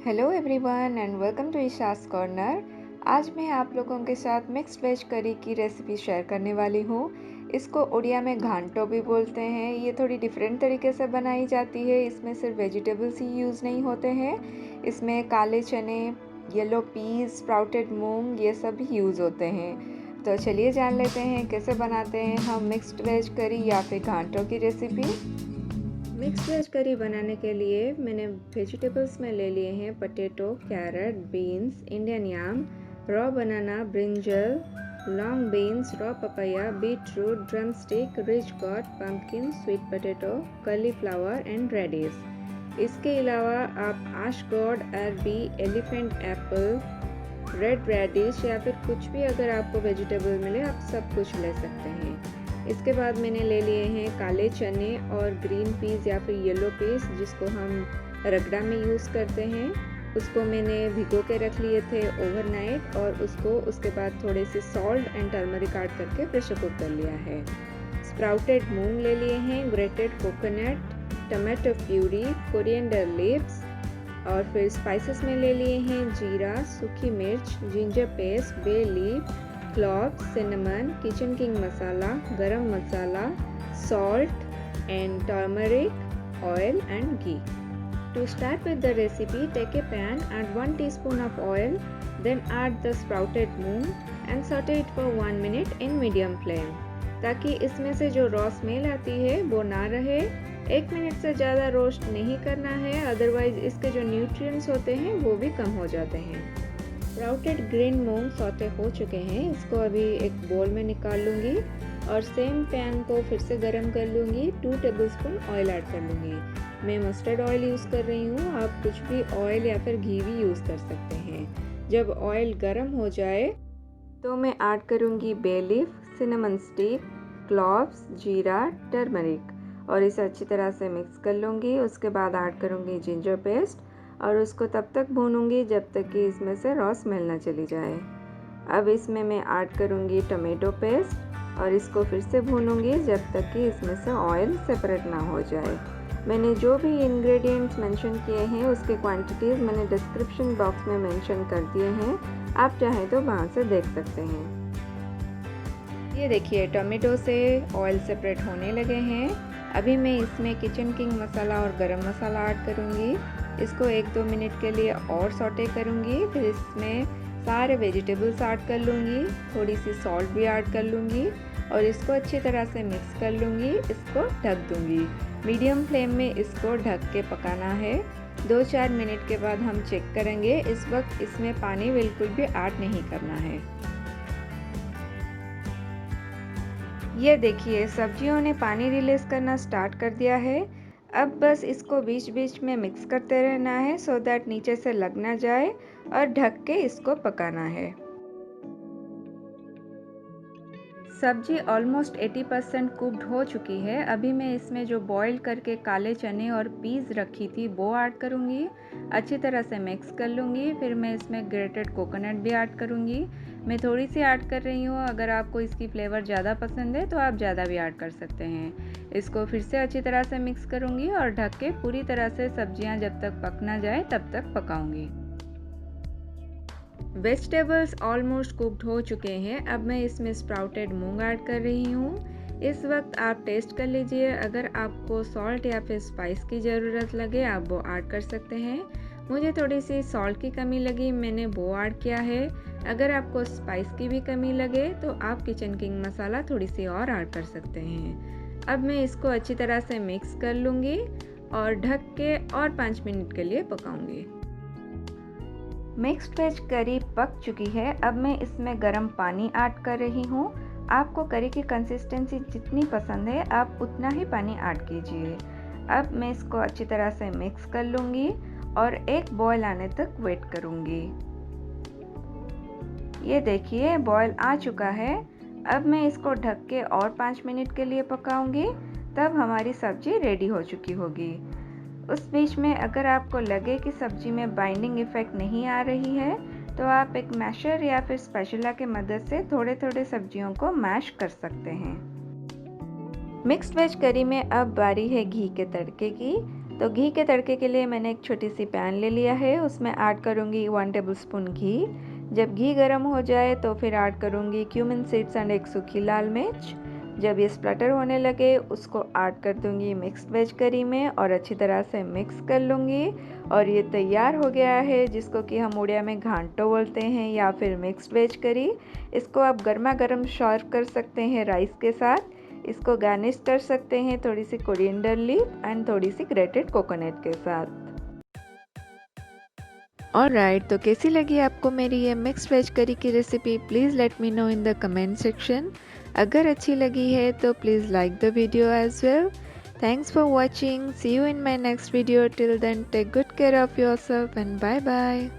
Hello everyone and welcome to Isha's corner. आज मैं आप लोगों के साथ मिक्स्ड वेज करी की रेसिपी शेयर करने वाली हूँ। इसको उड़िया में घांटो भी बोलते हैं। ये थोड़ी डिफरेंट तरीके से बनाई जाती है। इसमें सिर्फ वेजिटेबल्स ही यूज़ नहीं होते हैं, इसमें काले चने, येलो पीस, स्प्राउटेड मूंग, ये सब भी यूज़ होते हैं। तो चलिए जान लेते हैं कैसे बनाते हैं हम मिक्स्ड वेज करी या फिर घांटों की रेसिपी। मिक्स्ड वेज करी बनाने के लिए मैंने वेजिटेबल्स में ले लिए हैं potato, carrot, beans, Indian yam, raw banana, brinjal, long beans, raw papaya, beetroot, drumstick, ridge gourd, pumpkin, sweet potato, cauliflower and radish. इसके अलावा आप आशगॉड, अरबी, एलिफेंट एप्पल, रेड रेडिश या फिर कुछ भी अगर आपको वेजिटेबल मिले आप सब कुछ ले सकते हैं। इसके बाद मैंने ले लिए हैं काले चने और ग्रीन पीस या फिर येलो पीस जिसको हम रगड़ा में यूज़ करते हैं। उसको मैंने भिगो के रख लिए थे ओवरनाइट और उसके बाद थोड़े से सॉल्ट एंड टर्मरिक ऐड करके प्रेशर कुक कर लिया है। स्प्राउटेड मूंग ले लिए हैं, grated coconut, tomato puree, coriander leaves और फिर स्पाइसेस में ले लिए हैं जीरा, सूखी मिर्च, ginger paste, bay leaf, cloves, cinnamon, kitchen king masala, garam masala, salt and turmeric, oil and ghee. To start with the recipe, take a pan, add 1 teaspoon of oil, then add the sprouted moong and saute it for 1 minute in medium flame ताकि इसमें से जो raw smell आती है वो ना रहे। 1 minute से ज़्यादा रोस्ट नहीं करना है, अदरवाइज इसके जो न्यूट्रिएंट्स होते हैं वो भी कम हो जाते हैं। स्प्राउटेड ग्रीन मूंग सौते हो चुके हैं, इसको अभी एक बोल में निकाल लूँगी और सेम पैन को फिर से गरम कर लूँगी। 2 टेबलस्पून ऑयल ऐड कर लूँगी। मैं मस्टर्ड ऑयल यूज़ कर रही हूँ, आप कुछ भी ऑयल या फिर घी भी यूज़ कर सकते हैं। जब ऑयल गरम हो जाए तो मैं ऐड करूँगी bay leaf, cinnamon stick, cloves, जीरा, टर्मरिक और इसे अच्छी तरह से मिक्स कर लूँगी। उसके बाद ऐड करूँगी जिंजर पेस्ट और उसको तब तक भूनूंगी जब तक कि इसमें से रॉ स्मेल ना चली जाए। अब इसमें मैं ऐड करूँगी टमाटो पेस्ट और इसको फिर से भूनूंगी जब तक कि इसमें से ऑयल सेपरेट ना हो जाए। मैंने जो भी इंग्रेडिएंट्स मेंशन किए हैं उसके क्वांटिटीज़ मैंने डिस्क्रिप्शन बॉक्स में मेंशन कर दिए हैं, आप चाहें तो वहाँ से देख सकते हैं। ये देखिए टमाटो से ऑयल सेपरेट होने लगे हैं। अभी मैं इसमें किचन किंग मसाला और गरम मसाला ऐड करूँगी। इसको 1-2 मिनट के लिए और सौटे करूँगी। फिर इसमें सारे वेजिटेबल्स ऐड कर लूँगी, थोड़ी सी सॉल्ट भी ऐड कर लूँगी और इसको अच्छी तरह से मिक्स कर लूँगी। इसको ढक दूँगी। मीडियम फ्लेम में इसको ढक के पकाना है। 2-4 मिनट के बाद हम चेक करेंगे। इस वक्त इसमें पानी बिल्कुल भी ऐड नहीं करना है। ये देखिए सब्जियों ने पानी रिलीज़ करना स्टार्ट कर दिया है। अब बस इसको बीच बीच में मिक्स करते रहना है सो दैट नीचे से लग ना जाए और ढक के इसको पकाना है। सब्जी ऑलमोस्ट 80% कुक्ड हो चुकी है। अभी मैं इसमें जो बॉईल करके काले चने और पीस रखी थी वो ऐड करूँगी। अच्छी तरह से मिक्स कर लूँगी। फिर मैं इसमें ग्रेटेड कोकोनट भी ऐड करूँगी। मैं थोड़ी सी ऐड कर रही हूँ, अगर आपको इसकी फ्लेवर ज़्यादा पसंद है तो आप ज़्यादा भी ऐड कर सकते हैं। इसको फिर से अच्छी तरह से मिक्स करूँगी और ढक के पूरी तरह से सब्जियाँ जब तक पक ना जाए तब तक पकाऊँगी। वेजिटेबल्स ऑलमोस्ट कुक्ड हो चुके हैं। अब मैं इसमें स्प्राउटेड मूंग ऐड कर रही हूँ। इस वक्त आप टेस्ट कर लीजिए, अगर आपको सॉल्ट या फिर स्पाइस की ज़रूरत लगे आप वो ऐड कर सकते हैं। मुझे थोड़ी सी सॉल्ट की कमी लगी, मैंने वो ऐड किया है। अगर आपको स्पाइस की भी कमी लगे तो आप किचन किंग मसाला थोड़ी सी और ऐड कर सकते हैं। अब मैं इसको अच्छी तरह से मिक्स कर लूँगी और ढक के और 5 मिनट के लिए पकाऊँगी। मिक्स्ड वेज करी पक चुकी है। अब मैं इसमें गर्म पानी ऐड कर रही हूँ। आपको करी की कंसिस्टेंसी जितनी पसंद है आप उतना ही पानी ऐड कीजिए। अब मैं इसको अच्छी तरह से मिक्स कर लूँगी और एक बॉयल आने तक वेट करूँगी। ये देखिए बॉयल आ चुका है। अब मैं इसको ढक के और 5 मिनट के लिए पकाऊँगी, तब हमारी सब्जी रेडी हो चुकी होगी। उस बीच में अगर आपको लगे कि सब्जी में बाइंडिंग इफ़ेक्ट नहीं आ रही है तो आप एक मैशर या फिर स्पैचुला के मदद से थोड़े थोड़े सब्जियों को मैश कर सकते हैं। मिक्स्ड वेज करी में अब बारी है घी के तड़के की। तो घी के तड़के के लिए मैंने एक छोटी सी पैन ले लिया है, उसमें ऐड करूँगी 1 टेबलस्पून घी। जब घी गर्म हो जाए तो फिर ऐड करूँगी क्यूमिन सीड्स एंड एक सूखी लाल मिर्च। जब ये स्प्लटर होने लगे उसको ऐड कर दूँगी मिक्स्ड वेज करी में और अच्छी तरह से मिक्स कर लूँगी। और ये तैयार हो गया है, जिसको कि हम उड़िया में घांटो बोलते हैं या फिर मिक्स्ड वेज करी। इसको आप गर्मा गर्म सर्व कर सकते हैं राइस के साथ। इसको गार्निश कर सकते हैं थोड़ी सी कोरिएंडर लीफ एंड थोड़ी सी ग्रेटेड कोकोनट के साथ। ऑलराइट, तो कैसी लगी आपको मेरी ये मिक्स्ड वेज करी की recipe? Please let me know in the comment section. अगर अच्छी लगी है तो please like the video as well. Thanks for watching. See you in my next video. Till then take good care of yourself and bye bye.